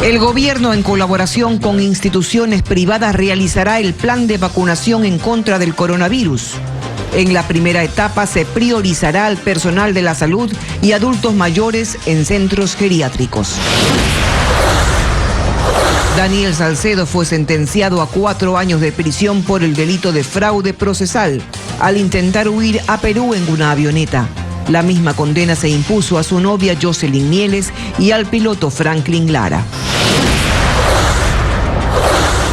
El gobierno, en colaboración con instituciones privadas, realizará el plan de vacunación en contra del coronavirus. En la primera etapa se priorizará al personal de la salud y adultos mayores en centros geriátricos. Daniel Salcedo fue sentenciado a 4 años de prisión por el delito de fraude procesal al intentar huir a Perú en una avioneta. La misma condena se impuso a su novia Jocelyn Mieles y al piloto Franklin Lara.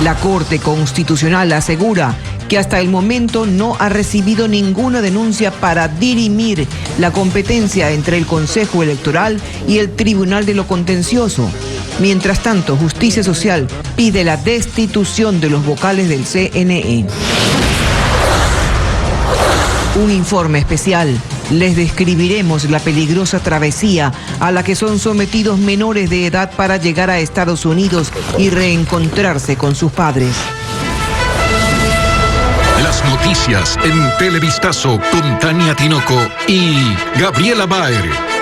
La Corte Constitucional asegura que hasta el momento no ha recibido ninguna denuncia para dirimir la competencia entre el Consejo Electoral y el Tribunal de lo Contencioso. Mientras tanto, Justicia Social pide la destitución de los vocales del CNE. Un informe especial. Les describiremos la peligrosa travesía a la que son sometidos menores de edad para llegar a Estados Unidos y reencontrarse con sus padres. Las noticias en Televistazo con Tania Tinoco y Gabriela Baer.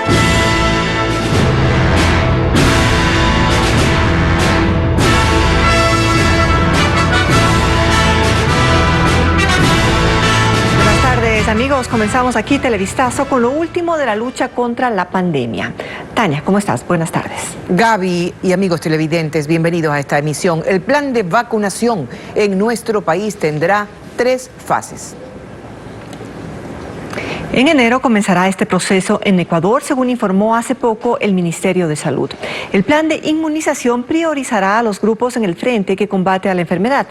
Amigos, comenzamos aquí Televistazo con lo último de la lucha contra la pandemia. Tania, ¿cómo estás? Buenas tardes. Gaby y amigos televidentes, bienvenidos a esta emisión. El plan de vacunación en nuestro país tendrá 3 fases. En enero comenzará este proceso en Ecuador, según informó hace poco el Ministerio de Salud. El plan de inmunización priorizará a los grupos en el frente que combate a la enfermedad.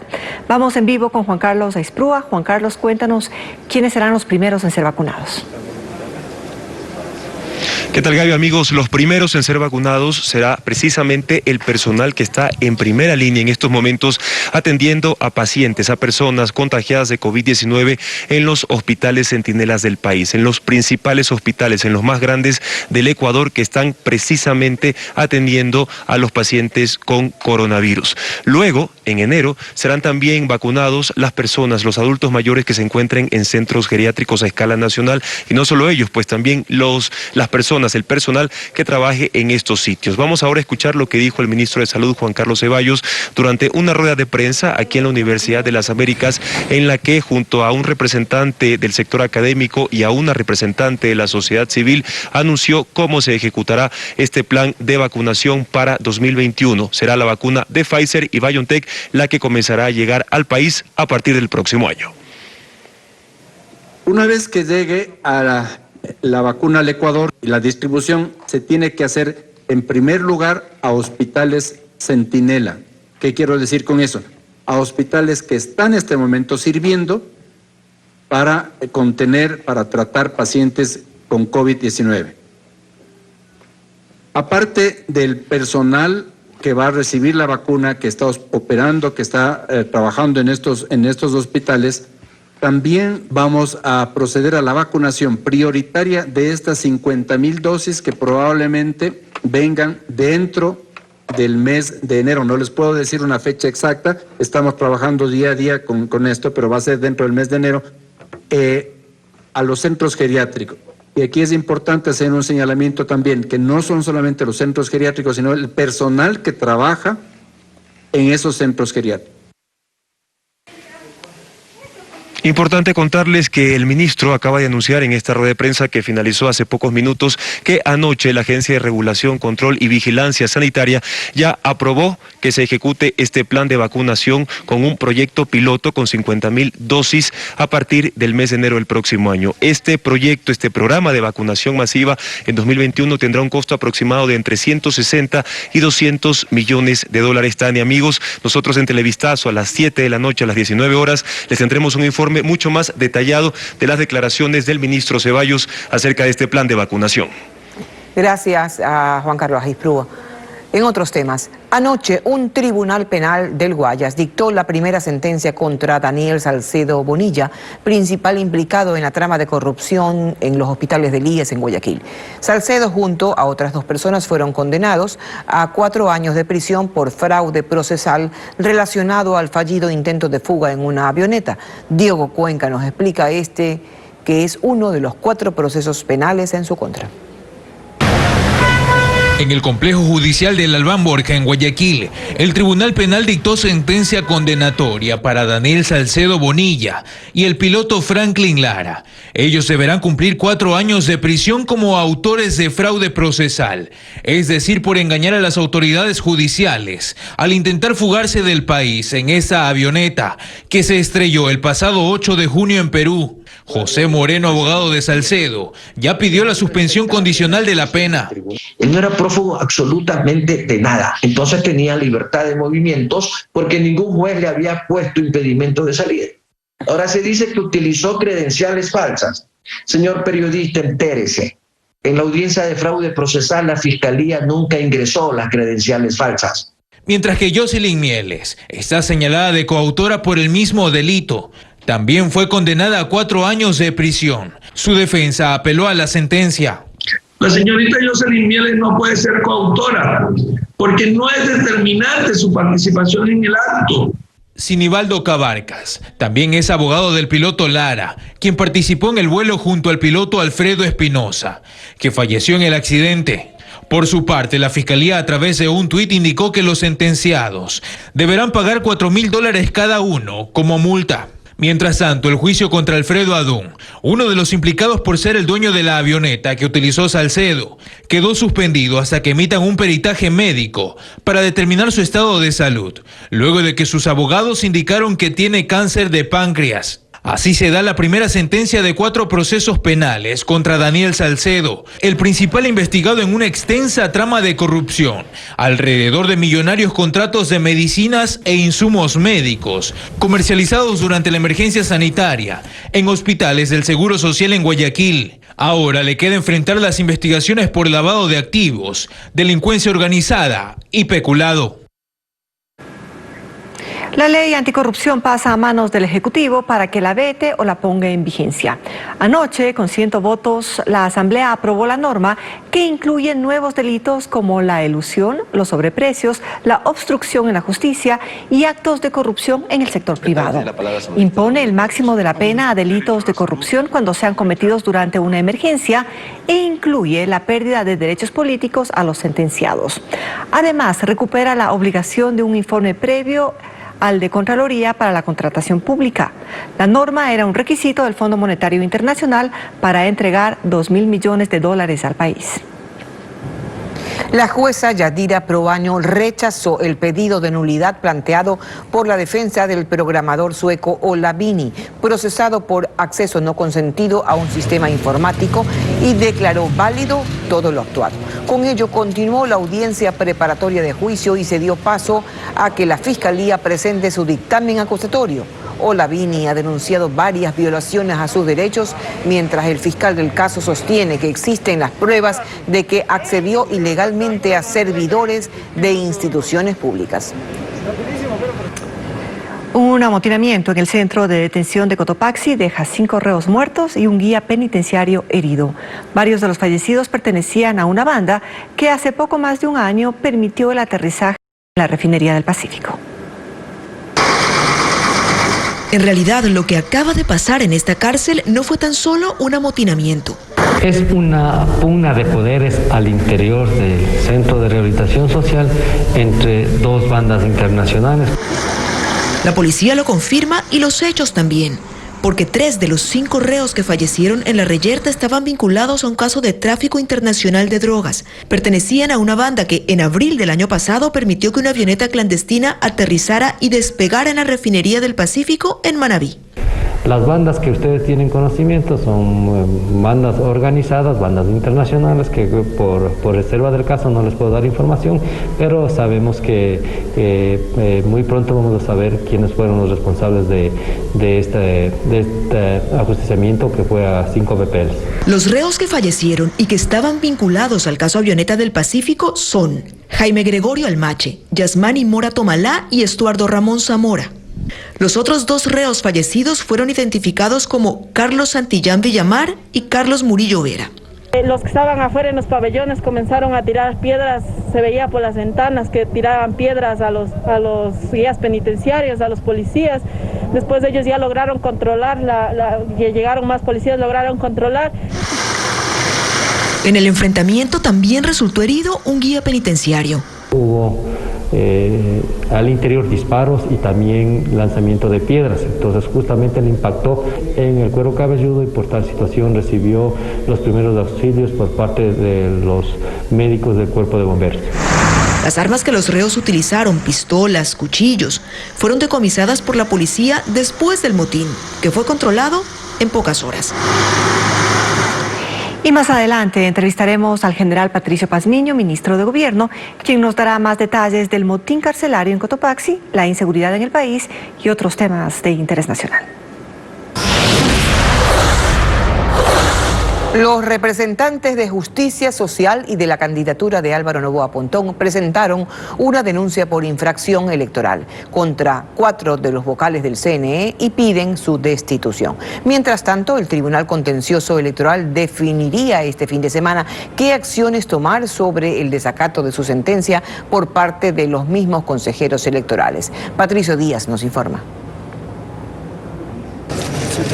Vamos en vivo con Juan Carlos Aisprúa. Juan Carlos, cuéntanos quiénes serán los primeros en ser vacunados. ¿Qué tal, Gaby? Amigos, los primeros en ser vacunados será precisamente el personal que está en primera línea en estos momentos atendiendo a pacientes, a personas contagiadas de COVID-19 en los hospitales centinelas del país, en los principales hospitales, en los más grandes del Ecuador, que están precisamente atendiendo a los pacientes con coronavirus. Luego, en enero, serán también vacunados las personas, los adultos mayores que se encuentren en centros geriátricos a escala nacional, y no solo ellos, pues también las personas, el personal que trabaje en estos sitios. Vamos ahora a escuchar lo que dijo el ministro de Salud, Juan Carlos Ceballos, durante una rueda de prensa aquí en la Universidad de las Américas, en la que junto a un representante del sector académico y a una representante de la sociedad civil anunció cómo se ejecutará este plan de vacunación para 2021. Será la vacuna de Pfizer y BioNTech la que comenzará a llegar al país a partir del próximo año. Una vez que llegue a la vacuna al Ecuador, la distribución se tiene que hacer en primer lugar a hospitales centinela. ¿Qué quiero decir con eso? A hospitales que están en este momento sirviendo para tratar pacientes con COVID-19. Aparte del personal que va a recibir la vacuna, que está operando, que está trabajando en estos hospitales, también vamos a proceder a la vacunación prioritaria de estas 50,000 dosis que probablemente vengan dentro del mes de enero. No les puedo decir una fecha exacta, estamos trabajando día a día con esto, pero va a ser dentro del mes de enero, a los centros geriátricos. Y aquí es importante hacer un señalamiento también, que no son solamente los centros geriátricos, sino el personal que trabaja en esos centros geriátricos. Importante contarles que el ministro acaba de anunciar en esta rueda de prensa que finalizó hace pocos minutos que anoche la Agencia de Regulación, Control y Vigilancia Sanitaria ya aprobó que se ejecute este plan de vacunación con un proyecto piloto con 50,000 dosis a partir del mes de enero del próximo año. Este proyecto, este programa de vacunación masiva en 2021 tendrá un costo aproximado de entre 160 y 200 millones de dólares. Tania, amigos, nosotros en Televistazo a las 7 de la noche, a las 19 horas, les tendremos un informe mucho más detallado de las declaraciones del ministro Ceballos acerca de este plan de vacunación. Gracias a Juan Carlos Aisprúa. En otros temas, anoche un tribunal penal del Guayas dictó la primera sentencia contra Daniel Salcedo Bonilla, principal implicado en la trama de corrupción en los hospitales del IES en Guayaquil. Salcedo junto a otras 2 personas fueron condenados a 4 años de prisión por fraude procesal relacionado al fallido intento de fuga en una avioneta. Diego Cuenca nos explica que es uno de los 4 procesos penales en su contra. En el complejo judicial del Albán Borja en Guayaquil, el Tribunal Penal dictó sentencia condenatoria para Daniel Salcedo Bonilla y el piloto Franklin Lara. Ellos deberán cumplir 4 años de prisión como autores de fraude procesal, es decir, por engañar a las autoridades judiciales al intentar fugarse del país en esa avioneta que se estrelló el pasado 8 de junio en Perú. José Moreno, abogado de Salcedo, ya pidió la suspensión condicional de la pena. Él no era prófugo absolutamente de nada, entonces tenía libertad de movimientos porque ningún juez le había puesto impedimento de salir. Ahora se dice que utilizó credenciales falsas. Señor periodista, entérese. En la audiencia de fraude procesal la Fiscalía nunca ingresó las credenciales falsas. Mientras que Jocelyn Mieles está señalada de coautora por el mismo delito. También fue condenada a 4 años de prisión. Su defensa apeló a la sentencia. La señorita Jocelyn Mieles no puede ser coautora porque no es determinante su participación en el acto. Sinibaldo Cabarcas también es abogado del piloto Lara, quien participó en el vuelo junto al piloto Alfredo Espinosa, que falleció en el accidente. Por su parte, la Fiscalía a través de un tuit indicó que los sentenciados deberán pagar $4,000 cada uno como multa. Mientras tanto, el juicio contra Alfredo Adún, uno de los implicados por ser el dueño de la avioneta que utilizó Salcedo, quedó suspendido hasta que emitan un peritaje médico para determinar su estado de salud, luego de que sus abogados indicaron que tiene cáncer de páncreas. Así se da la primera sentencia de 4 procesos penales contra Daniel Salcedo, el principal investigado en una extensa trama de corrupción, alrededor de millonarios contratos de medicinas e insumos médicos, comercializados durante la emergencia sanitaria, en hospitales del Seguro Social en Guayaquil. Ahora le queda enfrentar las investigaciones por lavado de activos, delincuencia organizada y peculado. La ley anticorrupción pasa a manos del Ejecutivo para que la vete o la ponga en vigencia. Anoche, con 100 votos, la Asamblea aprobó la norma que incluye nuevos delitos como la elusión, los sobreprecios, la obstrucción en la justicia y actos de corrupción en el sector privado. Impone el máximo de la pena a delitos de corrupción cuando sean cometidos durante una emergencia e incluye la pérdida de derechos políticos a los sentenciados. Además, recupera la obligación de un informe previo al de Contraloría para la contratación pública. La norma era un requisito del Fondo Monetario Internacional para entregar $2.000 millones al país. La jueza Yadira Proaño rechazó el pedido de nulidad planteado por la defensa del programador sueco Ola Bini, procesado por acceso no consentido a un sistema informático, y declaró válido todo lo actuado. Con ello continuó la audiencia preparatoria de juicio y se dio paso a que la Fiscalía presente su dictamen acusatorio. Ola Bini ha denunciado varias violaciones a sus derechos, mientras el fiscal del caso sostiene que existen las pruebas de que accedió ilegalmente a servidores de instituciones públicas. Un amotinamiento en el centro de detención de Cotopaxi deja 5 reos muertos y un guía penitenciario herido. Varios de los fallecidos pertenecían a una banda que hace poco más de un año permitió el aterrizaje en la refinería del Pacífico. En realidad, lo que acaba de pasar en esta cárcel no fue tan solo un amotinamiento. Es una pugna de poderes al interior del Centro de Rehabilitación Social entre 2 bandas internacionales. La policía lo confirma y los hechos también, porque 3 de los 5 reos que fallecieron en la reyerta estaban vinculados a un caso de tráfico internacional de drogas. Pertenecían a una banda que en abril del año pasado permitió que una avioneta clandestina aterrizara y despegara en la refinería del Pacífico en Manabí. Las bandas que ustedes tienen conocimiento son bandas organizadas, bandas internacionales, que por reserva del caso no les puedo dar información, pero sabemos que muy pronto vamos a saber quiénes fueron los responsables de este ajusticiamiento que fue a 5 BPLs. Los reos que fallecieron y que estaban vinculados al caso Avioneta del Pacífico son Jaime Gregorio Almache, Yasmani Mora Tomalá y Estuardo Ramón Zamora. Los otros 2 reos fallecidos fueron identificados como Carlos Santillán Villamar y Carlos Murillo Vera. Los que estaban afuera en los pabellones comenzaron a tirar piedras, se veía por las ventanas que tiraban piedras a los guías penitenciarios, a los policías. Después ellos ya lograron controlar, llegaron más policías, lograron controlar. En el enfrentamiento también resultó herido un guía penitenciario. Hubo al interior disparos y también lanzamiento de piedras, entonces justamente le impactó en el cuero cabelludo y por tal situación recibió los primeros auxilios por parte de los médicos del cuerpo de bomberos. Las armas que los reos utilizaron, pistolas, cuchillos, fueron decomisadas por la policía después del motín, que fue controlado en pocas horas. Y más adelante entrevistaremos al general Patricio Pazmiño, ministro de Gobierno, quien nos dará más detalles del motín carcelario en Cotopaxi, la inseguridad en el país y otros temas de interés nacional. Los representantes de Justicia Social y de la candidatura de Álvaro Noboa Pontón presentaron una denuncia por infracción electoral contra 4 de los vocales del CNE y piden su destitución. Mientras tanto, el Tribunal Contencioso Electoral definiría este fin de semana qué acciones tomar sobre el desacato de su sentencia por parte de los mismos consejeros electorales. Patricio Díaz nos informa.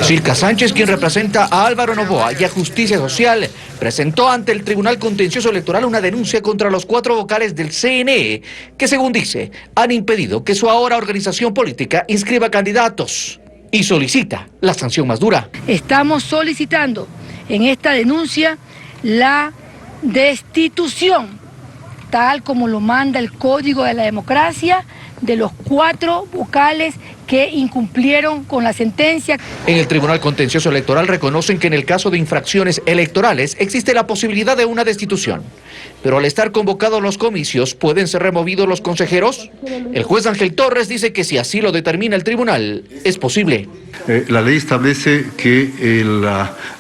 Silka Sánchez, quien representa a Álvaro Noboa y a Justicia Social, presentó ante el Tribunal Contencioso Electoral una denuncia contra los 4 vocales del CNE que, según dice, han impedido que su ahora organización política inscriba candidatos y solicita la sanción más dura. Estamos solicitando en esta denuncia la destitución, tal como lo manda el Código de la Democracia, de los 4 vocales que incumplieron con la sentencia. En el Tribunal Contencioso Electoral reconocen que en el caso de infracciones electorales existe la posibilidad de una destitución. Pero al estar convocados los comicios, ¿pueden ser removidos los consejeros? El juez Ángel Torres dice que si así lo determina el tribunal, es posible. La ley establece que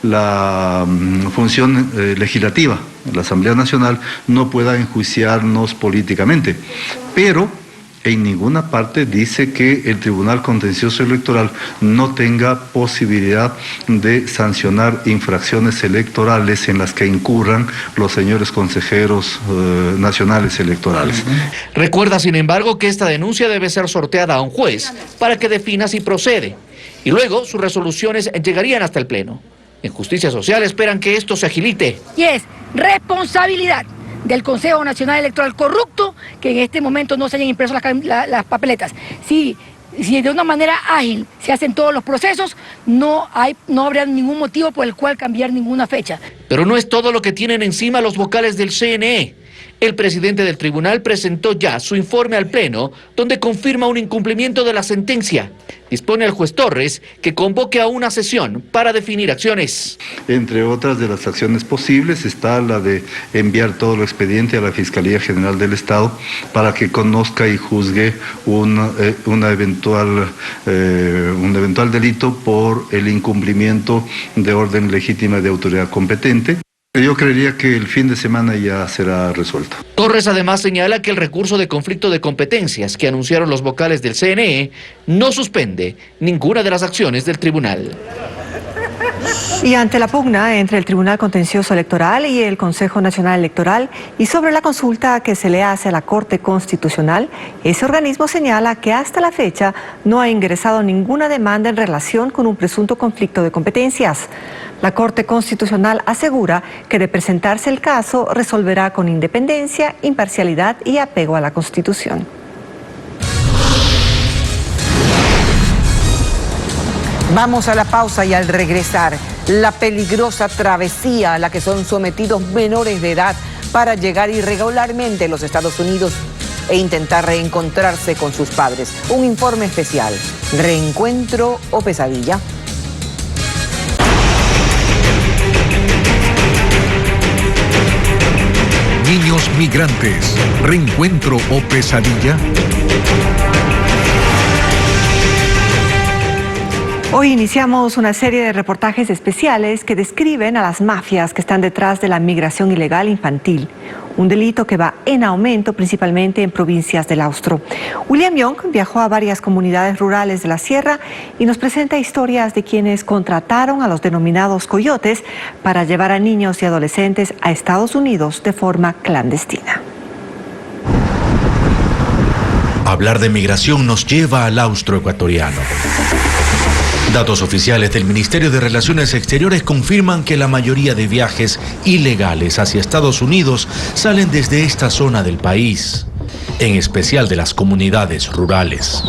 la función legislativa, la Asamblea Nacional, no pueda enjuiciarnos políticamente, pero en ninguna parte dice que el Tribunal Contencioso Electoral no tenga posibilidad de sancionar infracciones electorales en las que incurran los señores consejeros nacionales electorales. Recuerda, sin embargo, que esta denuncia debe ser sorteada a un juez para que defina si procede. Y luego sus resoluciones llegarían hasta el Pleno. En Justicia Social esperan que esto se agilite. Y es responsabilidad del Consejo Nacional Electoral corrupto que en este momento no se hayan impreso las papeletas. Si de una manera ágil se hacen todos los procesos, no habría ningún motivo por el cual cambiar ninguna fecha. Pero no es todo lo que tienen encima los vocales del CNE. El presidente del tribunal presentó ya su informe al Pleno, donde confirma un incumplimiento de la sentencia. Dispone al juez Torres que convoque a una sesión para definir acciones. Entre otras de las acciones posibles está la de enviar todo el expediente a la Fiscalía General del Estado para que conozca y juzgue un eventual delito por el incumplimiento de orden legítima de autoridad competente. Yo creería que el fin de semana ya será resuelto. Torres además señala que el recurso de conflicto de competencias que anunciaron los vocales del CNE no suspende ninguna de las acciones del tribunal. Y ante la pugna entre el Tribunal Contencioso Electoral y el Consejo Nacional Electoral y sobre la consulta que se le hace a la Corte Constitucional, ese organismo señala que hasta la fecha no ha ingresado ninguna demanda en relación con un presunto conflicto de competencias. La Corte Constitucional asegura que de presentarse el caso resolverá con independencia, imparcialidad y apego a la Constitución. Vamos a la pausa y al regresar, la peligrosa travesía a la que son sometidos menores de edad para llegar irregularmente a los Estados Unidos e intentar reencontrarse con sus padres. Un informe especial, ¿reencuentro o pesadilla? Niños migrantes, ¿reencuentro o pesadilla? Hoy iniciamos una serie de reportajes especiales que describen a las mafias que están detrás de la migración ilegal infantil, un delito que va en aumento principalmente en provincias del Austro. William Young viajó a varias comunidades rurales de la sierra y nos presenta historias de quienes contrataron a los denominados coyotes para llevar a niños y adolescentes a Estados Unidos de forma clandestina. Hablar de migración nos lleva al austro ecuatoriano. Datos oficiales del Ministerio de Relaciones Exteriores confirman que la mayoría de viajes ilegales hacia Estados Unidos salen desde esta zona del país, en especial de las comunidades rurales.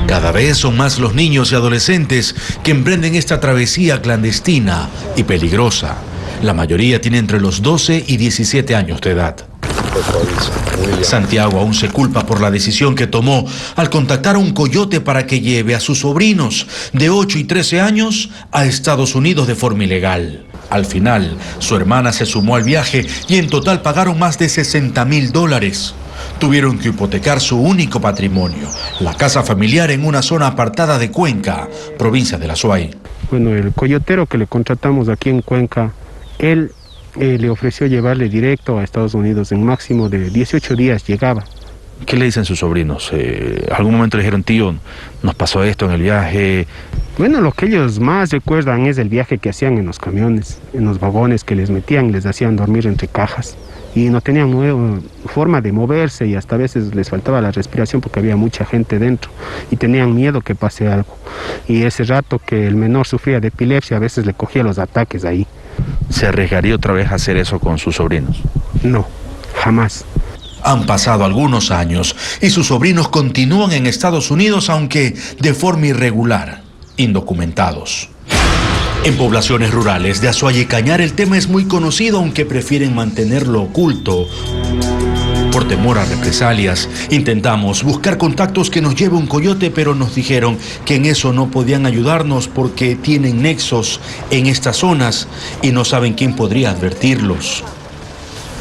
Cada vez son más los niños y adolescentes que emprenden esta travesía clandestina y peligrosa. La mayoría tiene entre los 12 y 17 años de edad. Santiago aún se culpa por la decisión que tomó al contactar a un coyote para que lleve a sus sobrinos de 8 y 13 años a Estados Unidos de forma ilegal. Al final, su hermana se sumó al viaje y en total pagaron más de $60,000. Tuvieron que hipotecar su único patrimonio, la casa familiar en una zona apartada de Cuenca, provincia de La Suay. Bueno, el coyotero que le contratamos aquí en Cuenca, él le ofreció llevarle directo a Estados Unidos, en máximo de 18 días llegaba. ¿Qué le dicen sus sobrinos? ¿Algún momento le dijeron, tío, nos pasó esto en el viaje? Bueno, lo que ellos más recuerdan es el viaje que hacían en los camiones, en los vagones que les metían y les hacían dormir entre cajas. Y no tenían forma de moverse y hasta a veces les faltaba la respiración porque había mucha gente dentro y tenían miedo que pase algo. Y ese rato que el menor sufría de epilepsia, a veces le cogía los ataques ahí. ¿Se arriesgaría otra vez a hacer eso con sus sobrinos? No, jamás. Han pasado algunos años y sus sobrinos continúan en Estados Unidos, aunque de forma irregular, indocumentados. En poblaciones rurales de Azuay y Cañar el tema es muy conocido, aunque prefieren mantenerlo oculto por temor a represalias. Intentamos buscar contactos que nos lleve un coyote, pero nos dijeron que en eso no podían ayudarnos porque tienen nexos en estas zonas y no saben quién podría advertirlos.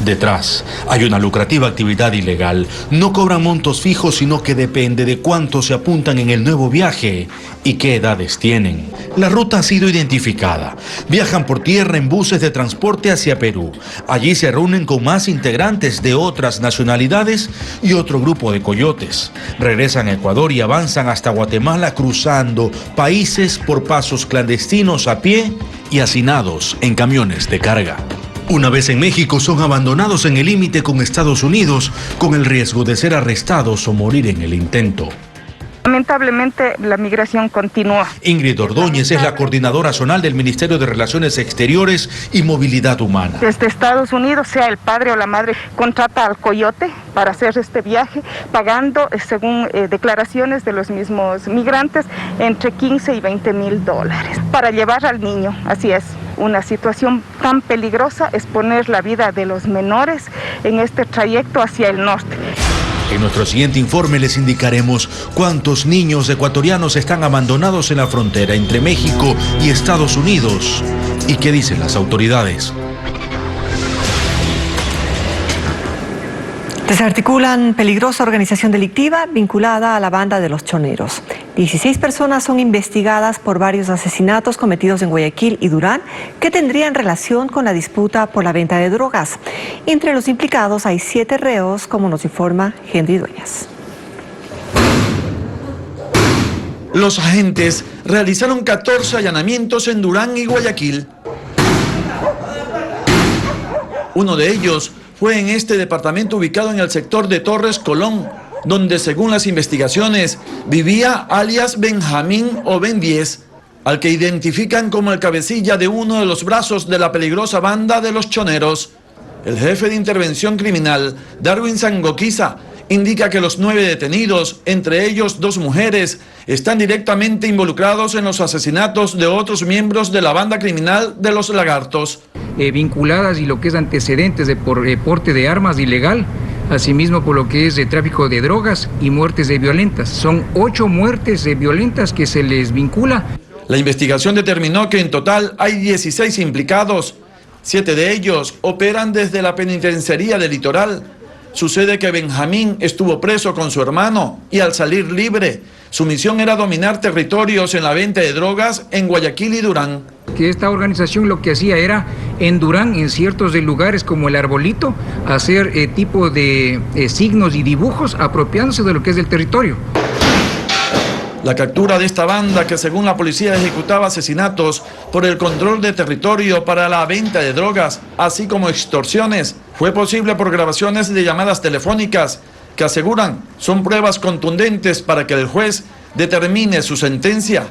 Detrás hay una lucrativa actividad ilegal. No cobran montos fijos, sino que depende de cuánto se apuntan en el nuevo viaje y qué edades tienen. La ruta ha sido identificada. Viajan por tierra en buses de transporte hacia Perú. Allí se reúnen con más integrantes de otras nacionalidades y otro grupo de coyotes. Regresan a Ecuador y avanzan hasta Guatemala, cruzando países por pasos clandestinos a pie y hacinados en camiones de carga. Una vez en México son abandonados en el límite con Estados Unidos con el riesgo de ser arrestados o morir en el intento. Lamentablemente la migración continúa. Ingrid Ordóñez es la coordinadora zonal del Ministerio de Relaciones Exteriores y Movilidad Humana. Desde Estados Unidos, sea el padre o la madre, contrata al coyote para hacer este viaje, pagando, según declaraciones de los mismos migrantes, entre 15 y 20 mil dólares para llevar al niño. Así es. Una situación tan peligrosa es poner la vida de los menores en este trayecto hacia el norte. En nuestro siguiente informe les indicaremos cuántos niños ecuatorianos están abandonados en la frontera entre México y Estados Unidos y qué dicen las autoridades. Desarticulan peligrosa organización delictiva vinculada a la banda de los choneros. 16 personas son investigadas por varios asesinatos cometidos en Guayaquil y Durán que tendrían relación con la disputa por la venta de drogas. Entre los implicados hay 7 reos, como nos informa Henry Dueñas. Los agentes realizaron 14 allanamientos en Durán y Guayaquil. Uno de ellos fue en este departamento ubicado en el sector de Torres Colón, donde según las investigaciones vivía alias Benjamín o Ben 10, al que identifican como el cabecilla de uno de los brazos de la peligrosa banda de los choneros. El jefe de intervención criminal, Darwin Sangoquiza, indica que los 9 detenidos, entre ellos 2 mujeres, están directamente involucrados en los asesinatos de otros miembros de la banda criminal de los Lagartos. Vinculadas y lo que es antecedentes de porte de armas ilegal, asimismo por lo que es de tráfico de drogas y muertes violentas. Son 8 muertes violentas que se les vincula. La investigación determinó que en total hay 16 implicados. 7 de ellos operan desde la penitenciaría del Litoral. Sucede que Benjamín estuvo preso con su hermano y al salir libre, su misión era dominar territorios en la venta de drogas en Guayaquil y Durán. Que esta organización lo que hacía era en Durán, en ciertos lugares como el Arbolito, hacer tipo de signos y dibujos apropiándose de lo que es del territorio. La captura de esta banda, que según la policía ejecutaba asesinatos por el control de territorio para la venta de drogas, así como extorsiones, fue posible por grabaciones de llamadas telefónicas que aseguran son pruebas contundentes para que el juez determine su sentencia.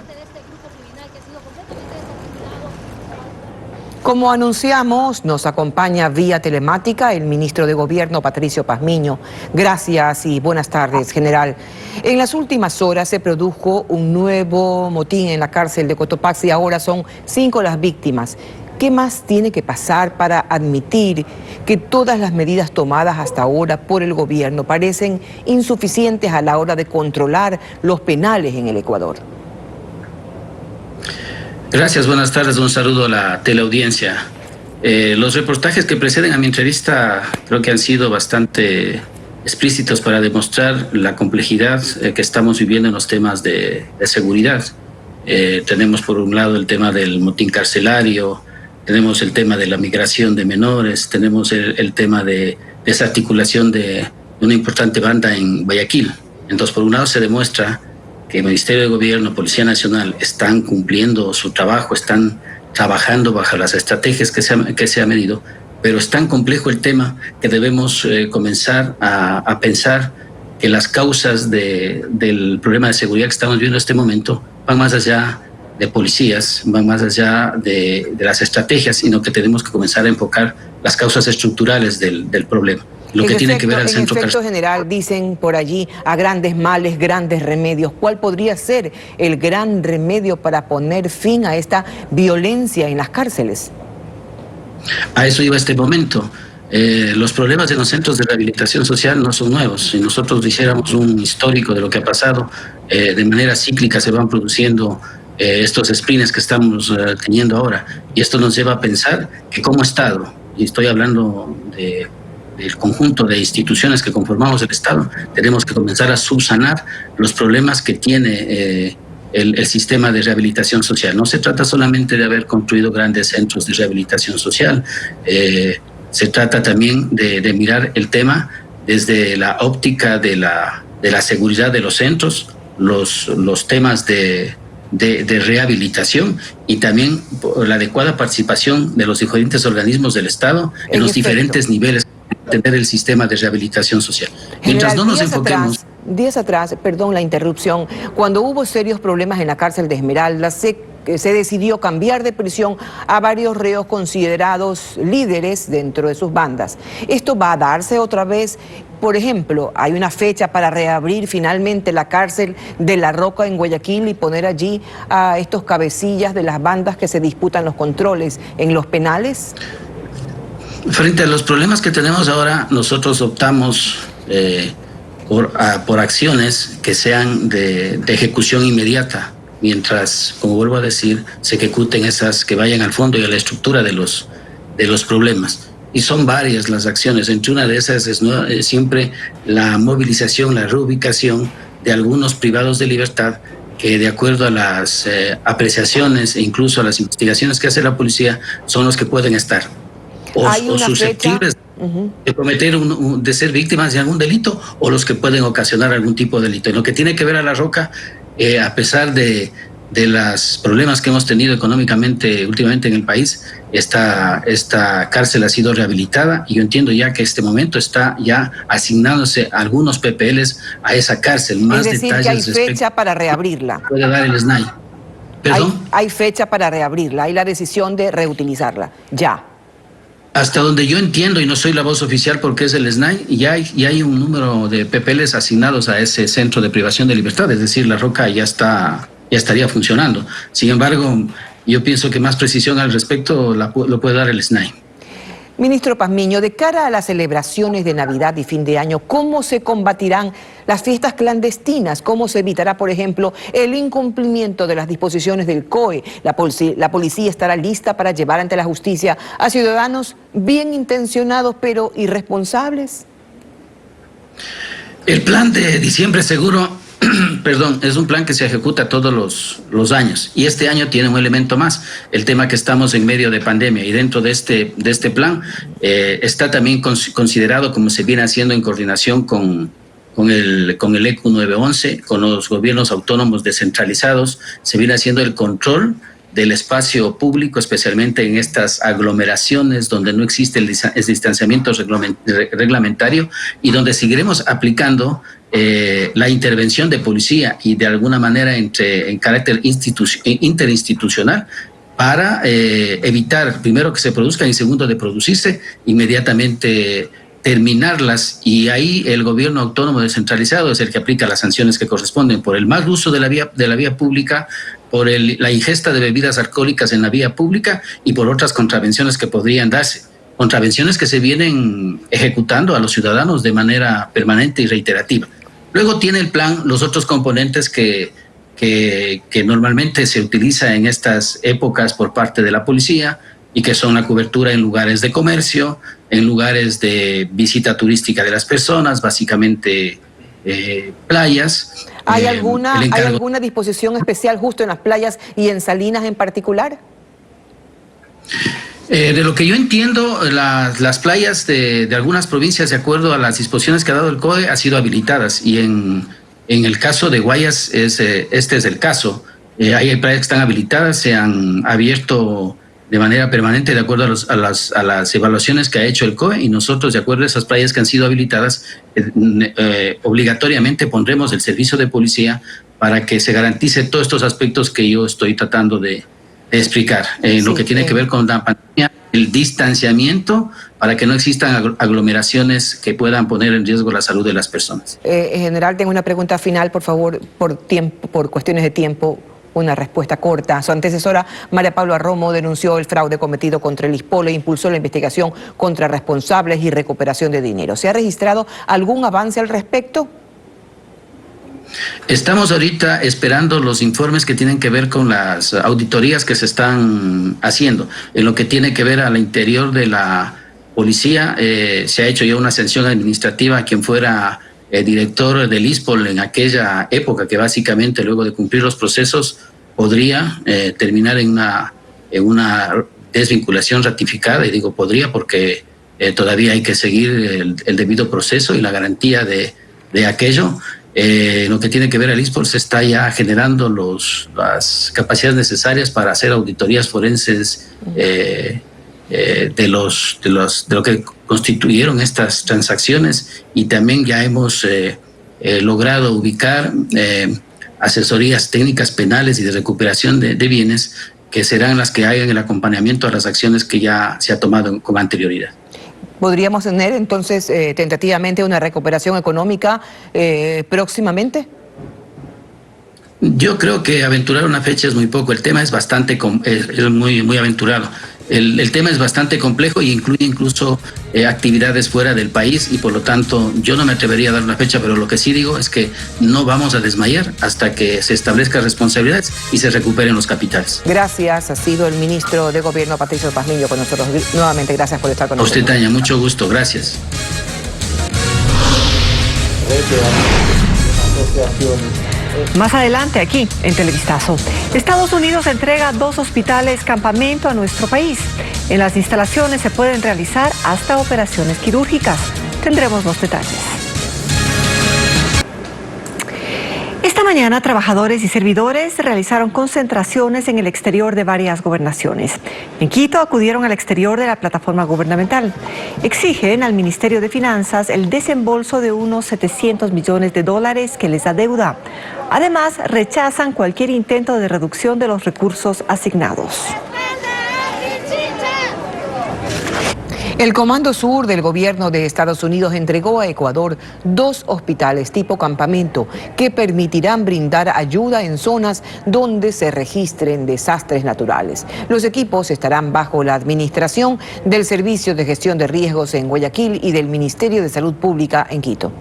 Como anunciamos, nos acompaña vía telemática el ministro de Gobierno, Patricio Pazmiño. Gracias y buenas tardes, general. En las últimas horas se produjo un nuevo motín en la cárcel de Cotopaxi. Ahora son 5 las víctimas. ¿Qué más tiene que pasar para admitir que todas las medidas tomadas hasta ahora por el gobierno parecen insuficientes a la hora de controlar los penales en el Ecuador? Gracias, buenas tardes, un saludo a la teleaudiencia. Los reportajes que preceden a mi entrevista creo que han sido bastante explícitos para demostrar la complejidad que estamos viviendo en los temas de seguridad. Tenemos por un lado el tema del motín carcelario, tenemos el tema de la migración de menores, tenemos el tema de desarticulación de una importante banda en Guayaquil. Entonces, por un lado se demuestra que el Ministerio de Gobierno, Policía Nacional están cumpliendo su trabajo, están trabajando bajo las estrategias que se ha medido, pero es tan complejo el tema que debemos comenzar a pensar que las causas del problema de seguridad que estamos viendo en este momento van más allá de policías, van más allá de las estrategias, sino que tenemos que comenzar a enfocar las causas estructurales del problema. Lo que tiene que ver al centro carcelario. En efecto, general, dicen por allí, a grandes males, grandes remedios. ¿Cuál podría ser el gran remedio para poner fin a esta violencia en las cárceles? A eso iba este momento. Los problemas en los centros de rehabilitación social no son nuevos. Si nosotros hiciéramos un histórico de lo que ha pasado, de manera cíclica se van produciendo estos sprints que estamos teniendo ahora. Y esto nos lleva a pensar que como Estado, y estoy hablando del conjunto de instituciones que conformamos el Estado, tenemos que comenzar a subsanar los problemas que tiene el sistema de rehabilitación social. No se trata solamente de haber construido grandes centros de rehabilitación social, se trata también de mirar el tema desde la óptica de la seguridad de los centros, los temas de rehabilitación y también la adecuada participación de los diferentes organismos del Estado en los diferentes niveles de tener el sistema de rehabilitación social. Mientras no nos enfoquemos... Días atrás, perdón la interrupción, cuando hubo serios problemas en la cárcel de Esmeralda, se decidió cambiar de prisión a varios reos considerados líderes dentro de sus bandas. ¿Esto va a darse otra vez? Por ejemplo, ¿hay una fecha para reabrir finalmente la cárcel de La Roca en Guayaquil y poner allí a estos cabecillas de las bandas que se disputan los controles en los penales? Frente a los problemas que tenemos ahora, nosotros optamos por acciones que sean de ejecución inmediata, mientras, como vuelvo a decir, se ejecuten esas que vayan al fondo y a la estructura de los problemas. Y son varias las acciones. Entre una de esas es siempre la movilización, la reubicación de algunos privados de libertad que, de acuerdo a las apreciaciones e incluso a las investigaciones que hace la policía, son los que pueden estar o susceptibles de cometer de ser víctimas de algún delito, o los que pueden ocasionar algún tipo de delito. En lo que tiene que ver a La Roca, a pesar de los problemas que hemos tenido económicamente últimamente en el país, esta cárcel ha sido rehabilitada y yo entiendo ya que este momento está ya asignándose algunos PPLs a esa cárcel. Más es decir, detalles que hay fecha para reabrirla. Puede dar el SNAI. ¿Perdón? Hay fecha para reabrirla, hay la decisión de reutilizarla, ya. Hasta donde yo entiendo, y no soy la voz oficial porque es el SNAI, y hay un número de PPLs asignados a ese centro de privación de libertad, es decir, La Roca ya estaría funcionando. Sin embargo, yo pienso que más precisión al respecto lo puede dar el SNAI. Ministro Pazmiño, de cara a las celebraciones de Navidad y fin de año, ¿cómo se combatirán las fiestas clandestinas? ¿Cómo se evitará, por ejemplo, el incumplimiento de las disposiciones del COE? La policía estará lista para llevar ante la justicia a ciudadanos bien intencionados pero irresponsables. El plan de diciembre seguro, es un plan que se ejecuta todos los años, y este año tiene un elemento más, el tema que estamos en medio de pandemia, y dentro de este plan está también considerado, como se viene haciendo en coordinación con el ECU 911, con los gobiernos autónomos descentralizados, se viene haciendo el control del espacio público, especialmente en estas aglomeraciones donde no existe el distanciamiento reglamentario y donde seguiremos aplicando la intervención de policía y de alguna manera en carácter interinstitucional para evitar, primero, que se produzcan y segundo, de producirse, inmediatamente terminarlas, y ahí el gobierno autónomo descentralizado es el que aplica las sanciones que corresponden por el mal uso de la vía pública, por la ingesta de bebidas alcohólicas en la vía pública y por otras contravenciones que podrían darse. Contravenciones que se vienen ejecutando a los ciudadanos de manera permanente y reiterativa. Luego tiene el plan los otros componentes que normalmente se utiliza en estas épocas por parte de la policía, y que son la cobertura en lugares de comercio, en lugares de visita turística de las personas, básicamente playas. ¿Hay alguna disposición especial justo en las playas y en Salinas en particular? De lo que yo entiendo, las playas de algunas provincias, de acuerdo a las disposiciones que ha dado el COE, han sido habilitadas, y en el caso de Guayas este es el caso. Hay playas que están habilitadas, se han abierto de manera permanente de acuerdo a las evaluaciones que ha hecho el COE, y nosotros, de acuerdo a esas playas que han sido habilitadas, obligatoriamente pondremos el servicio de policía para que se garantice todos estos aspectos que yo estoy tratando de explicar. Lo que tiene que ver con la pandemia, el distanciamiento, para que no existan aglomeraciones que puedan poner en riesgo la salud de las personas. General, tengo una pregunta final, por favor, por cuestiones de tiempo. Una respuesta corta. Su antecesora, María Paula Romo, denunció el fraude cometido contra el ISPOLE e impulsó la investigación contra responsables y recuperación de dinero. ¿Se ha registrado algún avance al respecto? Estamos ahorita esperando los informes que tienen que ver con las auditorías que se están haciendo. En lo que tiene que ver al interior de la policía, se ha hecho ya una sanción administrativa a quien fuera director del ISPOL en aquella época, que básicamente luego de cumplir los procesos podría terminar en una desvinculación ratificada, y digo podría porque todavía hay que seguir el debido proceso y la garantía de aquello. Lo que tiene que ver al ISPOL, se está ya generando las capacidades necesarias para hacer auditorías forenses de lo que constituyeron estas transacciones, y también ya hemos logrado ubicar asesorías técnicas penales y de recuperación de bienes, que serán las que hagan el acompañamiento a las acciones que ya se ha tomado con anterioridad. ¿Podríamos tener entonces tentativamente una recuperación económica próximamente? Yo creo que aventurar una fecha es muy poco. El tema es bastante muy aventurado. El tema es bastante complejo y incluye incluso actividades fuera del país, y por lo tanto yo no me atrevería a dar una fecha, pero lo que sí digo es que no vamos a desmayar hasta que se establezcan responsabilidades y se recuperen los capitales. Gracias. Ha sido el ministro de Gobierno, Patricio Pazmiño, con nosotros. Nuevamente, gracias por estar con nosotros. A usted, Tania, mucho gusto. Gracias. Más adelante aquí en Televistazo, Estados Unidos entrega 2 hospitales campamento a nuestro país. En las instalaciones se pueden realizar hasta operaciones quirúrgicas. Tendremos los detalles. Esta mañana, trabajadores y servidores realizaron concentraciones en el exterior de varias gobernaciones. En Quito acudieron al exterior de la plataforma gubernamental. Exigen al Ministerio de Finanzas el desembolso de unos $700 millones que les da deuda. Además, rechazan cualquier intento de reducción de los recursos asignados. El Comando Sur del Gobierno de Estados Unidos entregó a Ecuador 2 hospitales tipo campamento que permitirán brindar ayuda en zonas donde se registren desastres naturales. Los equipos estarán bajo la administración del Servicio de Gestión de Riesgos en Guayaquil y del Ministerio de Salud Pública en Quito.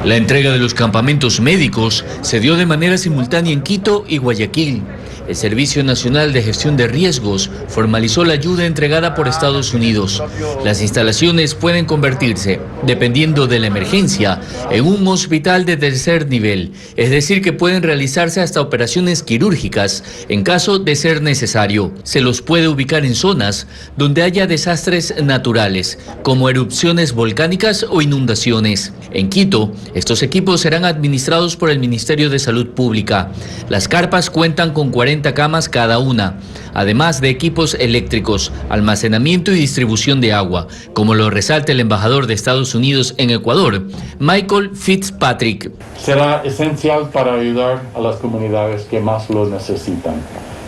La entrega de los campamentos médicos se dio de manera simultánea en Quito y Guayaquil. El Servicio Nacional de Gestión de Riesgos formalizó la ayuda entregada por Estados Unidos. Las instalaciones pueden convertirse, dependiendo de la emergencia, en un hospital de tercer nivel, es decir, que pueden realizarse hasta operaciones quirúrgicas en caso de ser necesario. Se los puede ubicar en zonas donde haya desastres naturales, como erupciones volcánicas o inundaciones. En Quito, estos equipos serán administrados por el Ministerio de Salud Pública. Las carpas cuentan con 40 40 camas cada una, además de equipos eléctricos, almacenamiento y distribución de agua, como lo resalta el embajador de Estados Unidos en Ecuador, Michael Fitzpatrick. Será esencial para ayudar a las comunidades que más lo necesitan.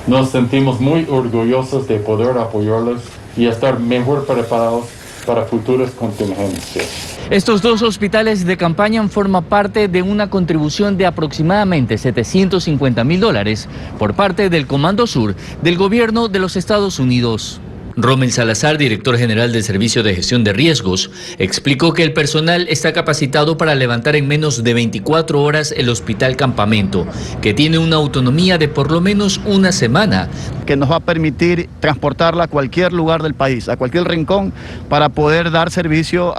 Nos sentimos muy orgullosos de poder apoyarlos y estar mejor preparados para futuras contingencias. Estos 2 hospitales de campaña forman parte de una contribución de aproximadamente $750.000 por parte del Comando Sur del gobierno de los Estados Unidos. Rommel Salazar, director general del Servicio de Gestión de Riesgos, explicó que el personal está capacitado para levantar en menos de 24 horas el hospital campamento, que tiene una autonomía de por lo menos una semana. Que nos va a permitir transportarla a cualquier lugar del país, a cualquier rincón, para poder dar servicio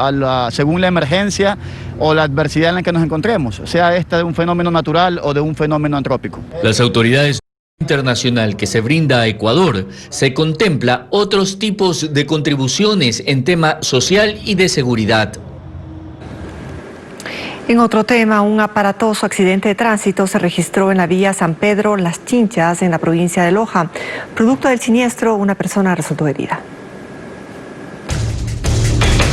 según la emergencia o la adversidad en la que nos encontremos, sea esta de un fenómeno natural o de un fenómeno antrópico. Las autoridades internacional que se brinda a Ecuador, se contempla otros tipos de contribuciones en tema social y de seguridad. En otro tema, un aparatoso accidente de tránsito se registró en la vía San Pedro Las Chinchas, en la provincia de Loja. Producto del siniestro, una persona resultó herida.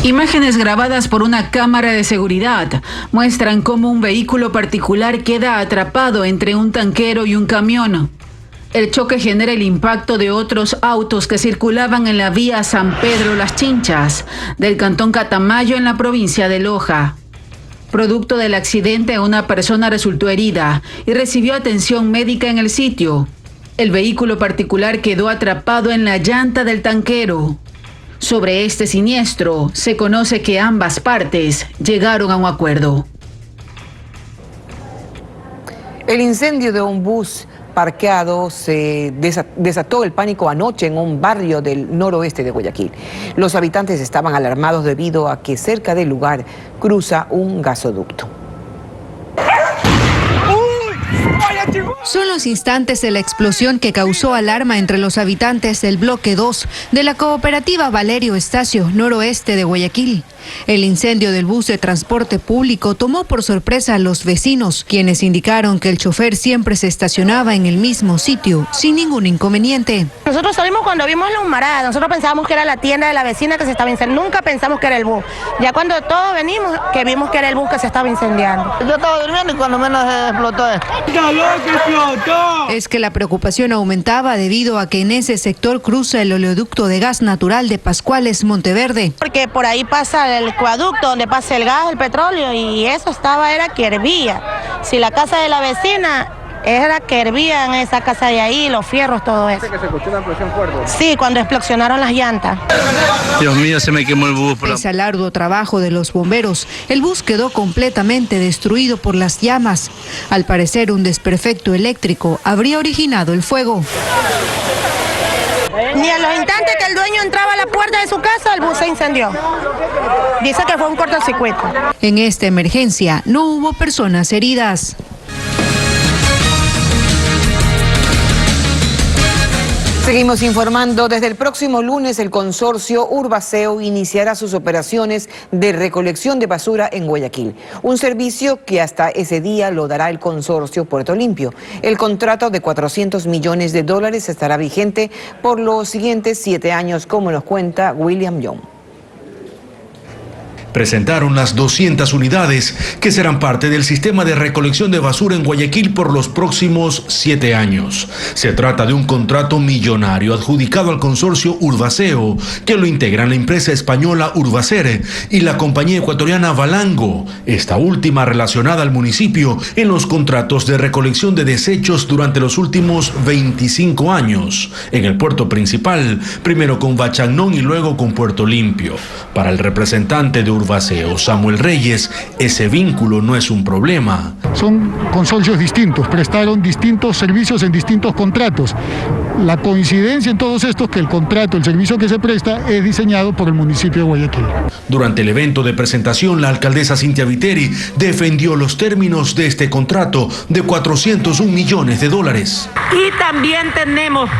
Imágenes grabadas por una cámara de seguridad muestran cómo un vehículo particular queda atrapado entre un tanquero y un camión. El choque genera el impacto de otros autos que circulaban en la vía San Pedro Las Chinchas, del cantón Catamayo, en la provincia de Loja. Producto del accidente, una persona resultó herida y recibió atención médica en el sitio. El vehículo particular quedó atrapado en la llanta del tanquero. Sobre este siniestro, se conoce que ambas partes llegaron a un acuerdo. El incendio de un bus parqueado se desató el pánico anoche en un barrio del noroeste de Guayaquil. Los habitantes estaban alarmados debido a que cerca del lugar cruza un gasoducto. Son los instantes de la explosión que causó alarma entre los habitantes del bloque 2 de la cooperativa Valerio Estacio, noroeste de Guayaquil. El incendio del bus de transporte público tomó por sorpresa a los vecinos, quienes indicaron que el chofer siempre se estacionaba en el mismo sitio, sin ningún inconveniente. Nosotros salimos cuando vimos la humarada, nosotros pensábamos que era la tienda de la vecina que se estaba incendiando, nunca pensamos que era el bus. Ya cuando todos venimos, que vimos que era el bus que se estaba incendiando. Yo estaba durmiendo y cuando menos explotó esto. Es que la preocupación aumentaba debido a que en ese sector cruza el oleoducto de gas natural de Pascuales Monteverde. Porque por ahí pasa el acueducto donde pasa el gas, el petróleo, y eso era que hervía. Si la casa de la vecina era que hervía en esa casa de ahí, los fierros, todo eso. ¿Que se escuchó una explosión fuerte? Sí, cuando explosionaron las llantas. Dios mío, se me quemó el bus. Pese al arduo trabajo de los bomberos, el bus quedó completamente destruido por las llamas. Al parecer, un desperfecto eléctrico habría originado el fuego. Ni a los instantes que el dueño entraba a la puerta de su casa, el bus se incendió. Dice que fue un cortocircuito. En esta emergencia no hubo personas heridas. Seguimos informando. Desde el próximo lunes, el consorcio Urbaceo iniciará sus operaciones de recolección de basura en Guayaquil. Un servicio que hasta ese día lo dará el consorcio Puerto Limpio. El contrato de $400 millones estará vigente por los siguientes 7 años, como nos cuenta William Young. Presentaron las 200 unidades que serán parte del sistema de recolección de basura en Guayaquil por los próximos 7 años. Se trata de un contrato millonario adjudicado al consorcio Urbaceo, que lo integran la empresa española Urbacer y la compañía ecuatoriana Valango, esta última relacionada al municipio en los contratos de recolección de desechos durante los últimos 25 años, en el puerto principal, primero con Bachagnón y luego con Puerto Limpio. Para el representante de Urbaceo, Samuel Reyes, ese vínculo no es un problema. Son consorcios distintos, prestaron distintos servicios en distintos contratos. La coincidencia en todos estos que el contrato, el servicio que se presta, es diseñado por el municipio de Guayaquil. Durante el evento de presentación, la alcaldesa Cintia Viteri defendió los términos de este contrato de $401 millones. Y también tenemos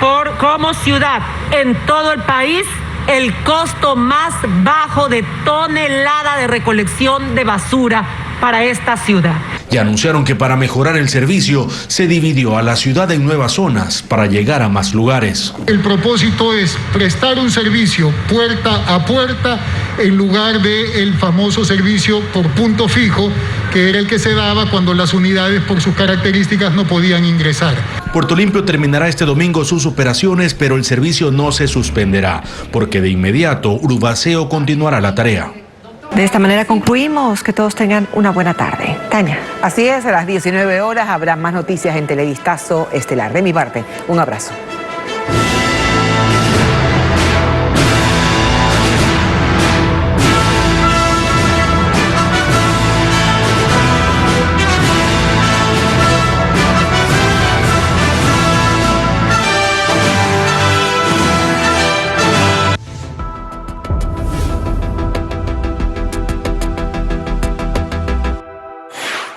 como ciudad en todo el país el costo más bajo de tonelada de recolección de basura para esta ciudad. Y anunciaron que para mejorar el servicio se dividió a la ciudad en nuevas zonas para llegar a más lugares. El propósito es prestar un servicio puerta a puerta en lugar del famoso servicio por punto fijo, que era el que se daba cuando las unidades por sus características no podían ingresar. Puerto Limpio terminará este domingo sus operaciones, pero el servicio no se suspenderá, porque de inmediato Urbaceo continuará la tarea. De esta manera concluimos. Que todos tengan una buena tarde. Tania. Así es, a las 19 horas habrá más noticias en Televistazo Estelar. De mi parte, un abrazo.